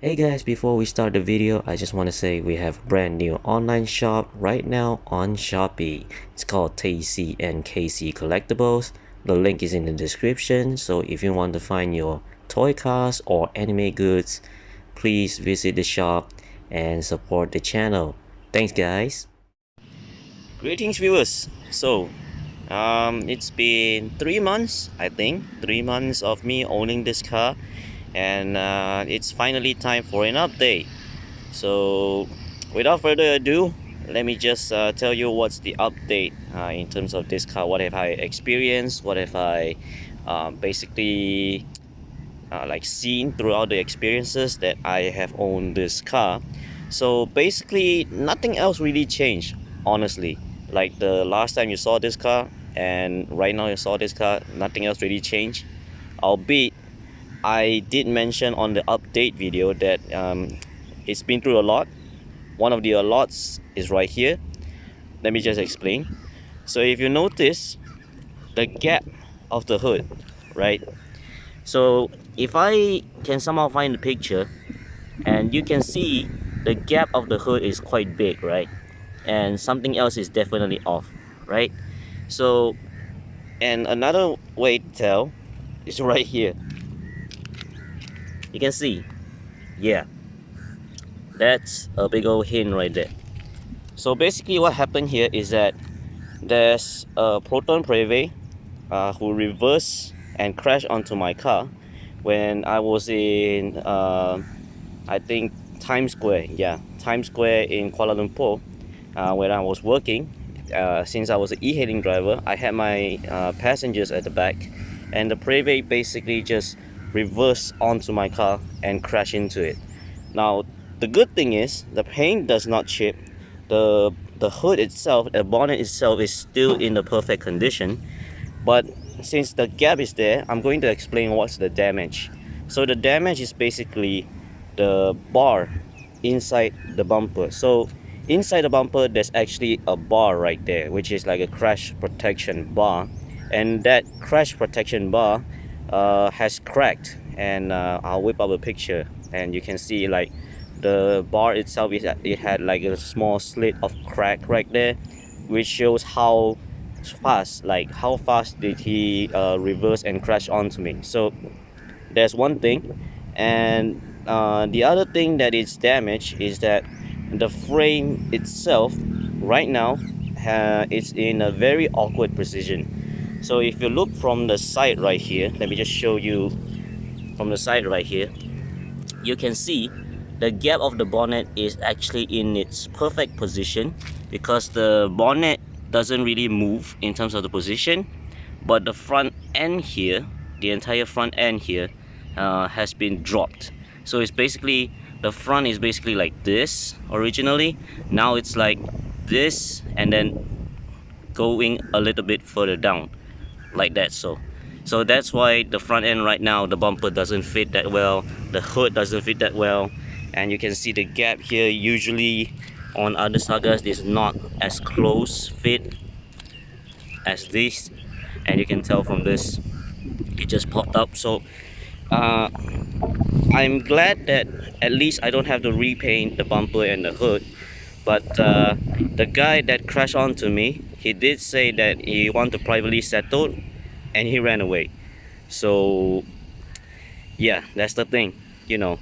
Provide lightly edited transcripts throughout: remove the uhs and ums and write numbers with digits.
Hey guys, before we start the video, I just want to say we have a brand new online shop right now on Shopee. It's called TCNKC Collectibles. The link is in the description, so if you want to find your toy cars or anime goods, please visit the shop and support the channel. Thanks guys. Greetings viewers. It's been 3 months, I think, 3 months of me owning this car, and it's finally time for an update. So without further ado, let me just tell you what's the update in terms of this car. What have I experienced? What have I basically like seen throughout the experiences that I have owned this car. So basically nothing else really changed, honestly. Like the last time you saw this car and right now you saw this car, nothing else really changed. Albeit I did mention on the update video that it's been through a lot. One of the lots is right here. Let me just explain. So if you notice the gap of the hood, right? So if I can somehow find the picture, and you can see the gap of the hood is quite big, right? And something else is definitely off, right? So, and another way to tell is right here. You can see, yeah, that's a big old hint right there. So basically what happened here is that there's a Proton Preve who reversed and crashed onto my car when I was in I think Times Square, yeah, Times Square in Kuala Lumpur, where I was working. Since I was an e-hailing driver, I had my passengers at the back, and the Preve basically just reversed onto my car and crashed into it. Now the good thing is the paint does not chip. The hood itself, the bonnet itself, is still in the perfect condition. But since the gap is there, I'm going to explain what's the damage. So the damage is basically the bar inside the bumper. So inside the bumper there's actually a bar right there, which is like a crash protection bar, and that crash protection bar has cracked. And I'll whip up a picture and you can see like the bar itself is, it had like a small slit of crack right there, which shows how fast, like how fast did he reverse and crash onto me. So there's one thing. And the other thing that is damaged is that the frame itself right now it's in a very awkward position. So if you look from the side right here, let me just show you from the side right here, you can see the gap of the bonnet is actually in its perfect position, because the bonnet doesn't really move in terms of the position, but the front end here, the entire front end here has been dropped. So it's basically, the front is basically like this originally, now it's like this, and then going a little bit further down like that. So that's why the front end right now, the bumper doesn't fit that well, the hood doesn't fit that well, and you can see the gap here. Usually on other Sagas is not as close fit as this, and you can tell from this it just popped up. So I'm glad that at least I don't have to repaint the bumper and the hood. But the guy that crashed onto me, he did say that he wanted to privately settle and he ran away. So yeah, that's the thing, you know.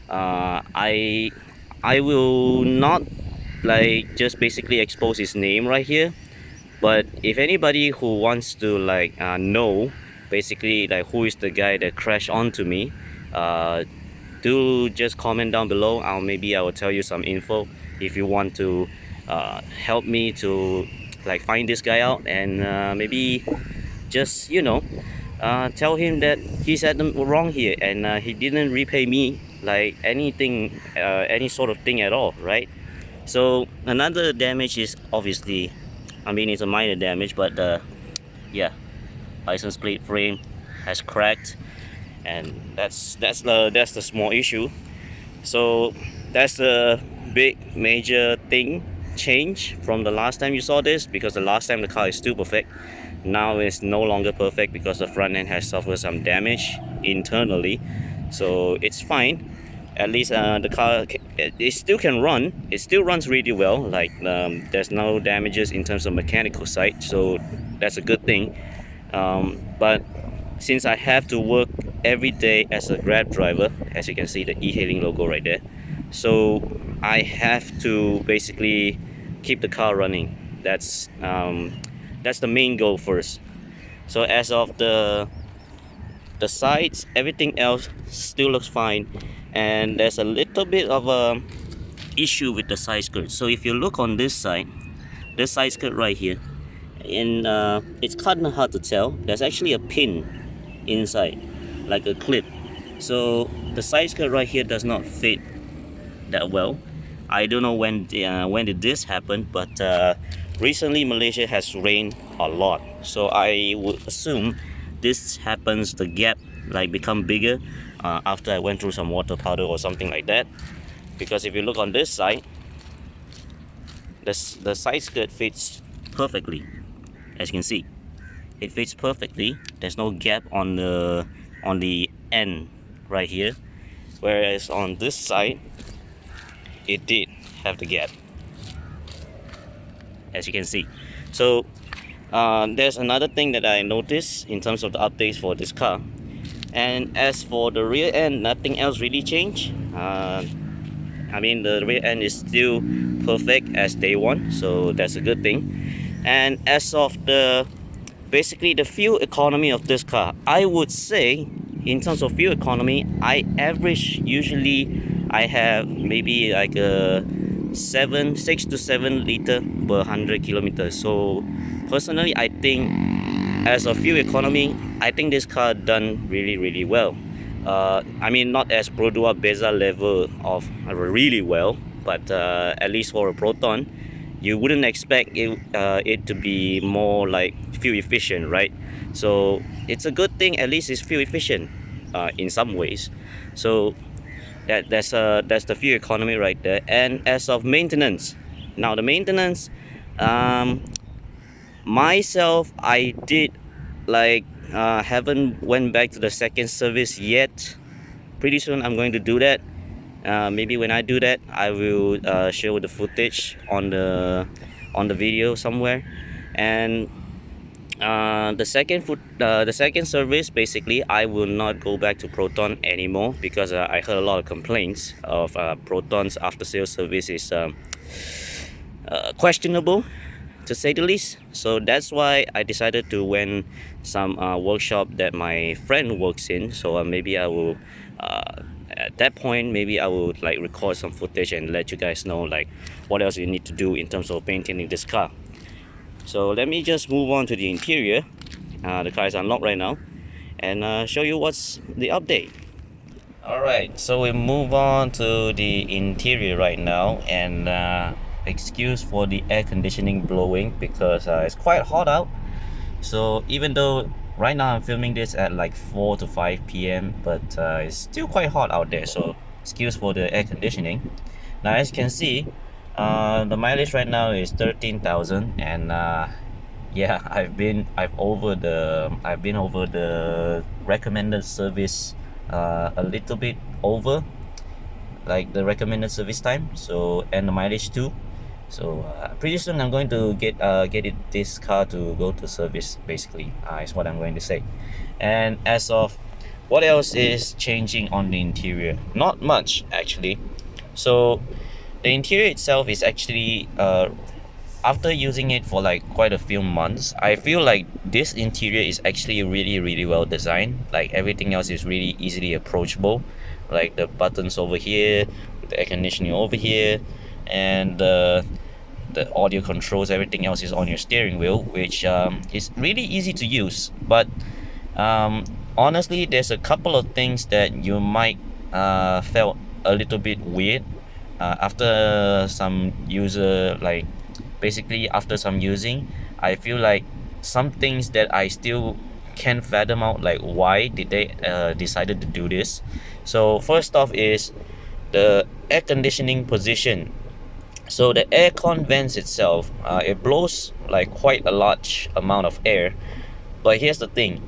I will not like just basically expose his name right here, but if anybody who wants to like know basically like who is the guy that crashed onto me, do just comment down below. Maybe I will tell you some info if you want to help me to like find this guy out, and maybe just, you know, tell him that he's at the wrong here, and he didn't repay me like anything, any sort of thing at all, right? So another damage is obviously, I mean, it's a minor damage, but yeah, license plate frame has cracked, and that's the small issue. So that's the big major thing change from the last time you saw this, because the last time the car is still perfect. Now it's no longer perfect because the front end has suffered some damage internally. So it's fine, At least the car it still can run. It still runs really well. Like there's no damages in terms of mechanical side, so that's a good thing. But since I have to work every day as a Grab driver, as you can see the e-hailing logo right there, so I have to basically keep the car running. That's the main goal first. So as of the sides, everything else still looks fine, and there's a little bit of a issue with the side skirt. So if you look on this side skirt right here, and it's kind of hard to tell. There's actually a pin inside, like a clip. So the side skirt right here does not fit that well. I don't know when did this happen, but recently Malaysia has rained a lot, so I would assume this happens, the gap like become bigger after I went through some water powder or something like that. Because if you look on this side, the side skirt fits perfectly. As you can see, it fits perfectly. There's no gap on the end right here, whereas on this side it did have the gap, as you can see. So there's another thing that I noticed in terms of the updates for this car. And as for the rear end, nothing else really changed. I mean, the rear end is still perfect as day one, so that's a good thing. And as of basically the fuel economy of this car, I would say in terms of fuel economy, I average usually I have maybe like a 6 to 7 liter per 100 kilometers. So personally, I think as a fuel economy, I think this car done really well. I mean, not as Produa Beza level of really well, but at least for a Proton, you wouldn't expect it to be more like fuel efficient, right? So it's a good thing, at least it's fuel efficient in some ways. So that's the fuel economy right there. And as of maintenance, now the maintenance, myself, I did like haven't went back to the second service yet. Pretty soon I'm going to do that. Maybe when I do that, I will show the footage on the video somewhere. And the second service, basically I will not go back to Proton anymore, because I heard a lot of complaints of Proton's after sales service is questionable, to say the least. So that's why I decided to went some workshop that my friend works in. So maybe I will at that point, maybe I will like record some footage and let you guys know like what else you need to do in terms of maintaining this car. So let me just move on to the interior. The car is unlocked right now, and show you what's the update. Alright, so we move on to the interior right now, and excuse for the air conditioning blowing because it's quite hot out. So even though right now I'm filming this at like 4 to 5 p.m, but it's still quite hot out there, so excuse for the air conditioning. Now as you can see, the mileage right now is 13,000, and yeah, I've been over the recommended service a little bit over, like the recommended service time, so, and the mileage too. So pretty soon I'm going to get this car to go to service, basically, is what I'm going to say. And as of what else is changing on the interior, not much actually. So the interior itself is actually after using it for like quite a few months, I feel like this interior is actually really well designed. Like everything else is really easily approachable, like the buttons over here, the air conditioning over here, and the audio controls, everything else is on your steering wheel, which is really easy to use. But honestly, there's a couple of things that you might felt a little bit weird after some user, like basically after some using. I feel like some things that I still can't fathom out, like why did they decided to do this. So first off is the air conditioning position. So the aircon vents itself, it blows like quite a large amount of air, but here's the thing,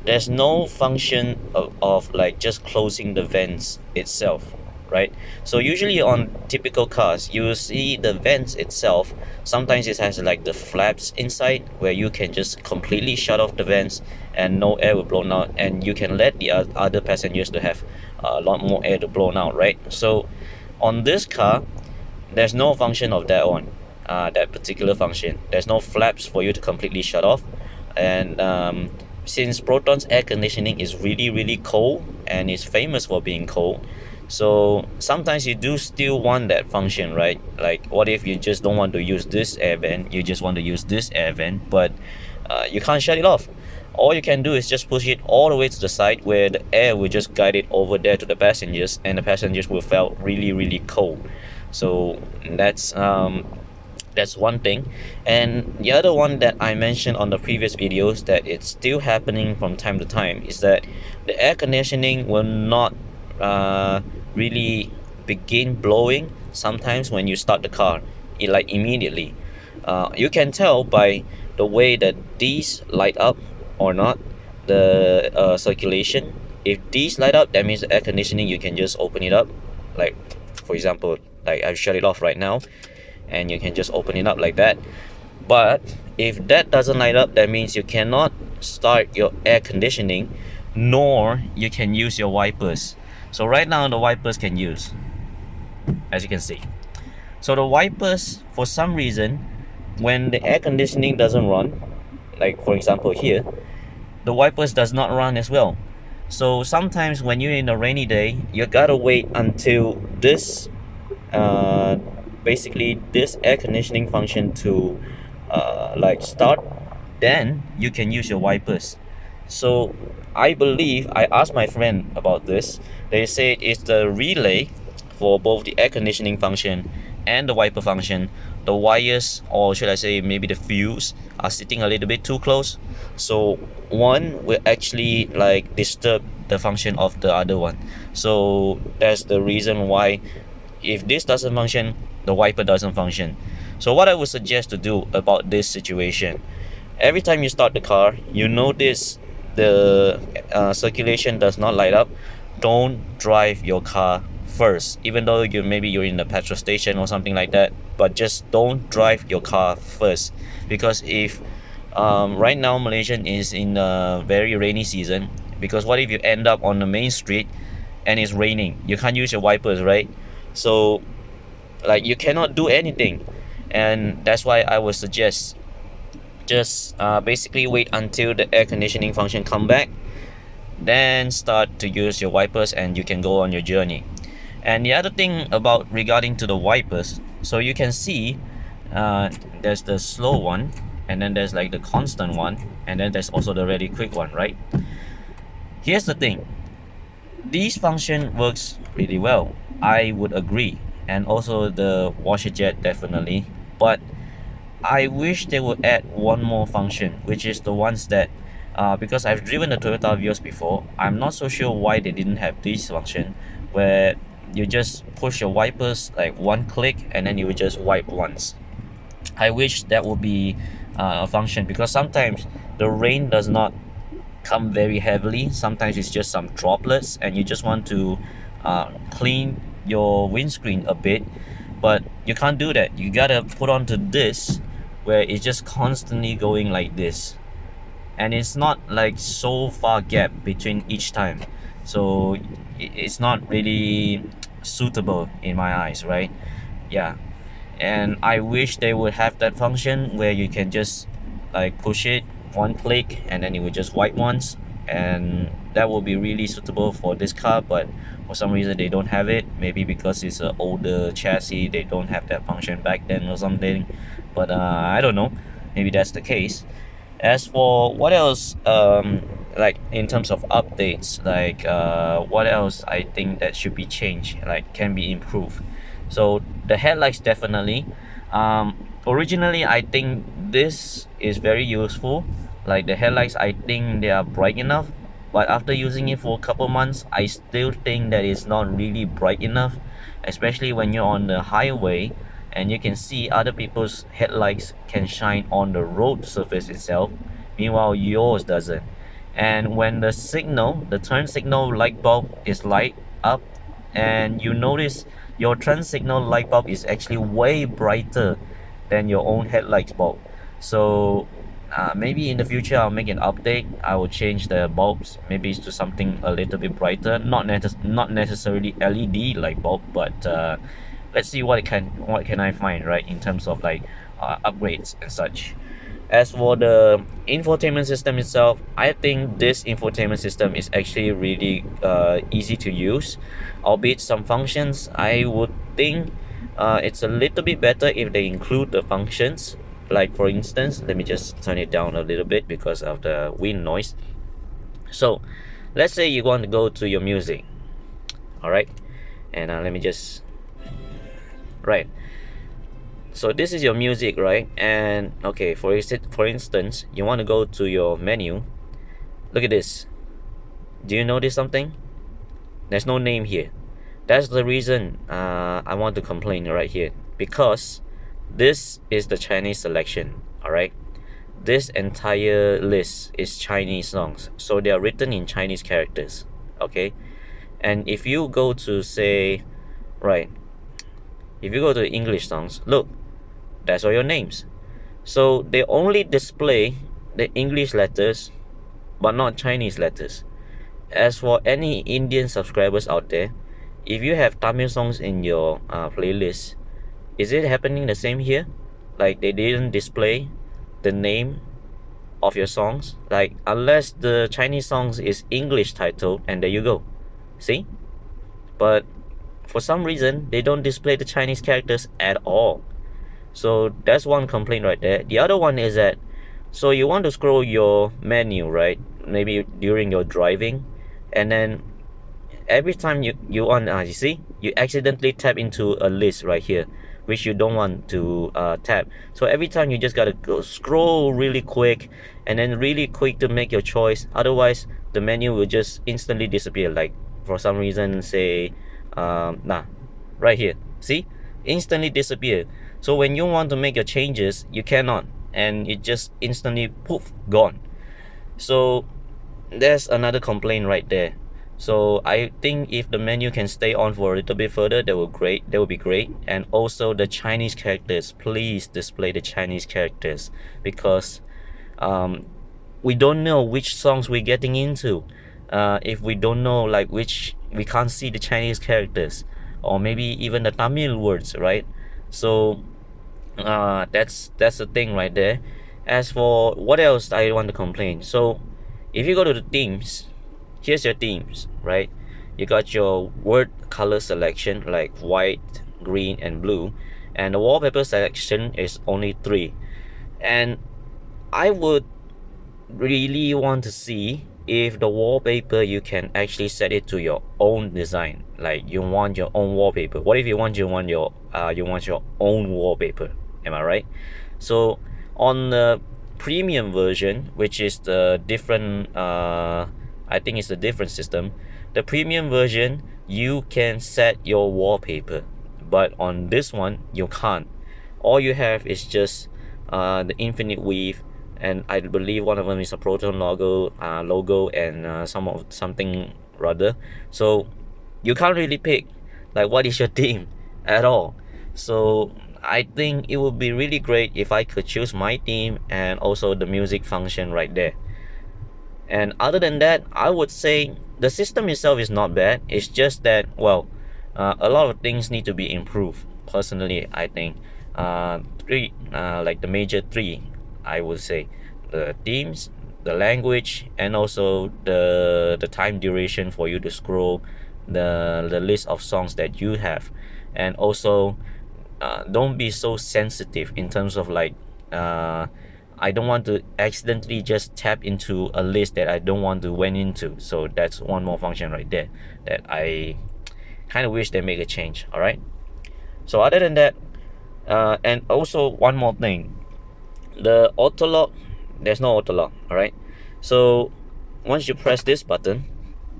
there's no function of like just closing the vents itself. right? So usually on typical cars, you will see the vents itself. Sometimes it has like the flaps inside where you can just completely shut off the vents and no air will blow out, and you can let the other passengers to have a lot more air to blow out, right? So on this car, there's no function of that one, that particular function. There's no flaps for you to completely shut off. And since Proton's air conditioning is really really cold and is famous for being cold, so sometimes you do still want that function, right? Like what if you just don't want to use this air vent, you just want to use this air vent, but you can't shut it off. All you can do is just push it all the way to the side where the air will just guide it over there to the passengers, and the passengers will feel really really cold. So that's one thing. And the other one that I mentioned on the previous videos, that it's still happening from time to time, is that the air conditioning will not really begin blowing sometimes when you start the car, like immediately. You can tell by the way that these light up or not, the circulation. If these light up, that means the air conditioning, you can just open it up, like for example, like I've shut it off right now, and you can just open it up like that. But if that doesn't light up, that means you cannot start your air conditioning, nor you can use your wipers. So right now the wipers can use, as you can see. So the wipers, for some reason, when the air conditioning doesn't run, like for example here, the wipers does not run as well. So sometimes when you're in a rainy day, you gotta wait until this uh, basically this air conditioning function to like start, then you can use your wipers. So I believe, I asked my friend about this, they said it's the relay for both the air conditioning function and the wiper function. The wires, or should I say maybe the fuse, are sitting a little bit too close, so one will actually like disturb the function of the other one. So that's the reason why, if this doesn't function, the wiper doesn't function. So what I would suggest to do about this situation, every time you start the car, you notice the circulation does not light up, don't drive your car first, even though you're in a petrol station or something like that. But just don't drive your car first, because if right now Malaysia is in a very rainy season, because what if you end up on the main street and it's raining, you can't use your wipers, right? So like you cannot do anything. And that's why I would suggest just basically wait until the air conditioning function come back, then start to use your wipers and you can go on your journey. And the other thing about regarding to the wipers, so you can see there's the slow one, and then there's like the constant one, and then there's also the really quick one, right? Here's the thing, these function works really well, I would agree, and also the washer jet definitely. But I wish they would add one more function, which is the ones that because I've driven the Toyota Vios before, I'm not so sure why they didn't have this function where you just push your wipers like one click and then you would just wipe once. I wish that would be a function, because sometimes the rain does not come very heavily, sometimes it's just some droplets and you just want to clean your windscreen a bit, but you can't do that. You gotta put onto this where it's just constantly going like this, and it's not like so far gap between each time, so it's not really suitable in my eyes, right? Yeah. And I wish they would have that function where you can just like push it one click and then it would just wipe once, and that would be really suitable for this car. But for some reason they don't have it, maybe because it's an older chassis, they don't have that function back then or something. But I don't know, maybe that's the case. As for what else, like in terms of updates, like what else I think that should be changed, like can be improved. So the headlights definitely, originally I think this is very useful, like the headlights, I think they are bright enough, but after using it for a couple months, I still think that it's not really bright enough, especially when you're on the highway and you can see other people's headlights can shine on the road surface itself, meanwhile yours doesn't. And when the signal, the turn signal light bulb is light up, and you notice your turn signal light bulb is actually way brighter than your own headlights bulb. So maybe in the future I'll make an update. I will change the bulbs maybe to something a little bit brighter, not necessarily LED light bulb, but let's see what can I find, right, in terms of like upgrades and such. As for the infotainment system itself, I think this infotainment system is actually really easy to use, albeit some functions I would think it's a little bit better if they include the functions. Like for instance, let me just turn it down a little bit because of the wind noise. So let's say you want to go to your music, all right, and let me just, right, so this is your music, right? And okay, for instance, you want to go to your menu. Look at this. Do you notice something? There's no name here. That's the reason I want to complain right here, because this is the Chinese selection, all right? This entire list is Chinese songs, so they are written in Chinese characters, okay? And if you go to say, right, if you go to English songs, look, that's all your names. So they only display the English letters but not Chinese letters. As for any Indian subscribers out there, if you have Tamil songs in your playlist, is it happening the same here? Like they didn't display the name of your songs, like unless the Chinese songs is English title, and there you go, see? But for some reason they don't display the Chinese characters at all. So that's one complaint right there. The other one is that, so you want to scroll your menu, right, maybe during your driving, and then every time you want, you see, you accidentally tap into a list right here which you don't want to tap. So every time you just gotta go scroll really quick and then really quick to make your choice, otherwise the menu will just instantly disappear. Like for some reason, say right here, see, instantly disappear. So when you want to make your changes, you cannot, and it just instantly poof, gone. So there's another complaint right there. So I think if the menu can stay on for a little bit further, that would be great. And also the Chinese characters, please display the Chinese characters, because we don't know which songs we're getting into. If we don't know, like, which, we can't see the Chinese characters, or maybe even the Tamil words, right? So that's the thing right there. As for what else I want to complain, so if you go to the themes, here's your themes, right? You got your word color selection like white, green, and blue, and the wallpaper selection is only 3. And I would really want to see if the wallpaper, you can actually set it to your own design. Like you want your own wallpaper. What if you want your own wallpaper? Am I right? So on the premium version, which is the different I think it's a different system, the premium version, you can set your wallpaper, but on this one you can't. All you have is just the infinite weave, and I believe one of them is a Proton logo and something rather. So you can't really pick like what is your theme at all. So I think it would be really great if I could choose my theme and also the music function right there. And other than that, I would say the system itself is not bad. It's just that, well, a lot of things need to be improved. Personally, I think like the major 3, I would say: the themes, the language, and also the time duration for you to scroll the list of songs that you have. And also don't be so sensitive in terms of like I don't want to accidentally just tap into a list that I don't want to went into. So that's one more function right there that I kind of wish they make a change. All right, so other than that, and also one more thing, the auto lock, there's no auto lock. All right, so once you press this button,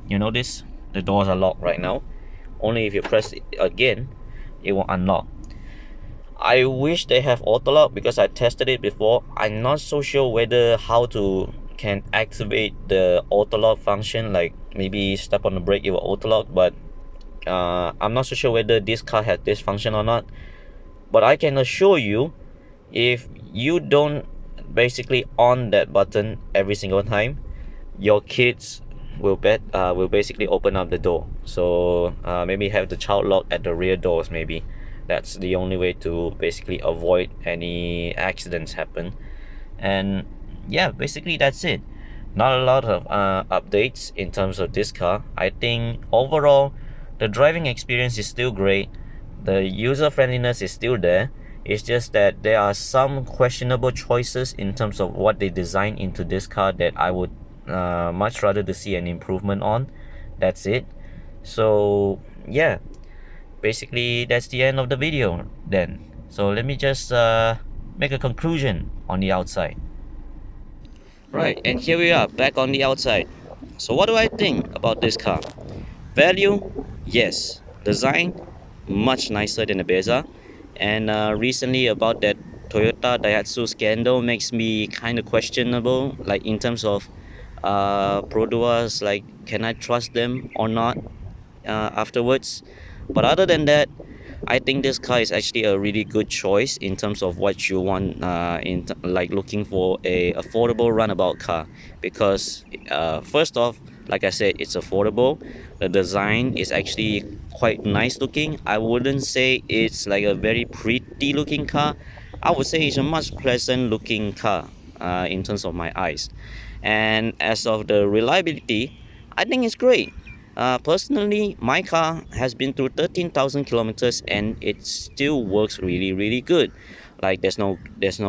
you notice the doors are locked right now. Only if you press it again, it will unlock. I wish they have auto lock because I tested it before. I'm not so sure whether how to can activate the auto lock function, like maybe step on the brake, it will auto lock, but I'm not so sure whether this car has this function or not, but I can assure you, if you don't basically on that button every single time, your kids will basically open up the door. So maybe have the child lock at the rear doors. Maybe that's the only way to basically avoid any accidents happen. And yeah, basically that's it. Not a lot of updates in terms of this car. I think overall the driving experience is still great, the user friendliness is still there. It's just that there are some questionable choices in terms of what they design into this car that I would much rather to see an improvement on. That's it. So yeah, basically that's the end of the video then. So let me just make a conclusion on the outside. Right, and here we are back on the outside. So what do I think about this car? Value, yes. Design, much nicer than the Beza. And recently about that Toyota Daihatsu scandal makes me kind of questionable, like in terms of producers, like can I trust them or not afterwards. But other than that, I think this car is actually a really good choice in terms of what you want like looking for a affordable runabout car, because first off, like I said, it's affordable. The design is actually quite nice looking. I wouldn't say it's like a very pretty looking car. I would say it's a much pleasant looking car in terms of my eyes. And as of the reliability, I think it's great. Personally, my car has been through 13,000 kilometers and it still works really, really good. Like there's no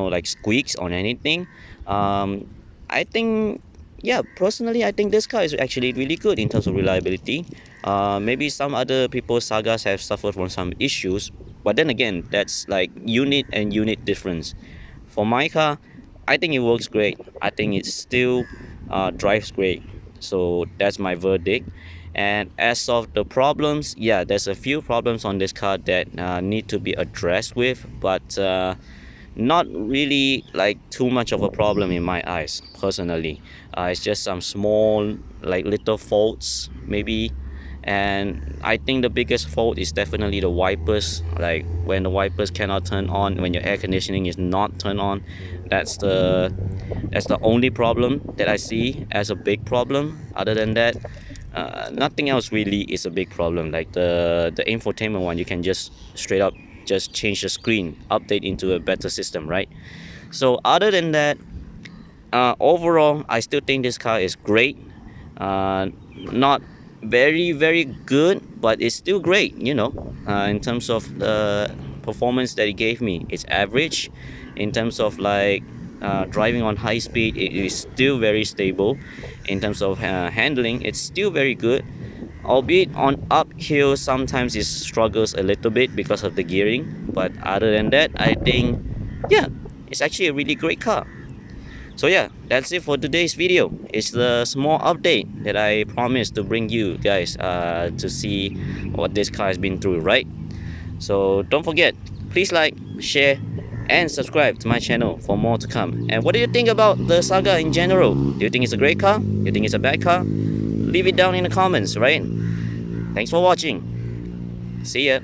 like squeaks on anything. I think, yeah, personally, I think this car is actually really good in terms of reliability. Maybe some other people's Sagas have suffered from some issues, but then again, that's like unit and unit difference. For my car, I think it works great. I think it still drives great. So that's my verdict. And as of the problems, yeah, there's a few problems on this car that need to be addressed with, but not really like too much of a problem in my eyes personally. It's just some small like little faults maybe. And I think the biggest fault is definitely the wipers, like when the wipers cannot turn on, when your air conditioning is not turned on. That's the only problem that I see as a big problem. Other than that, nothing else really is a big problem. Like the infotainment one, you can just straight up just change the screen, update into a better system, right? So other than that, overall, I still think this car is great. Not very very good, but it's still great. In terms of the performance that it gave me, it's average. In terms of like driving on high speed, it is still very stable. In terms of handling, it's still very good, albeit on uphill sometimes it struggles a little bit because of the gearing. But other than that, I think, yeah, it's actually a really great car. So yeah, that's it for today's video. It's the small update that I promised to bring you guys to see what this car has been through, right? So don't forget, please like, share, and subscribe to my channel for more to come. And what do you think about the Saga in general? Do you think it's a great car? Do you think it's a bad car? Leave it down in the comments, right? Thanks for watching. See ya.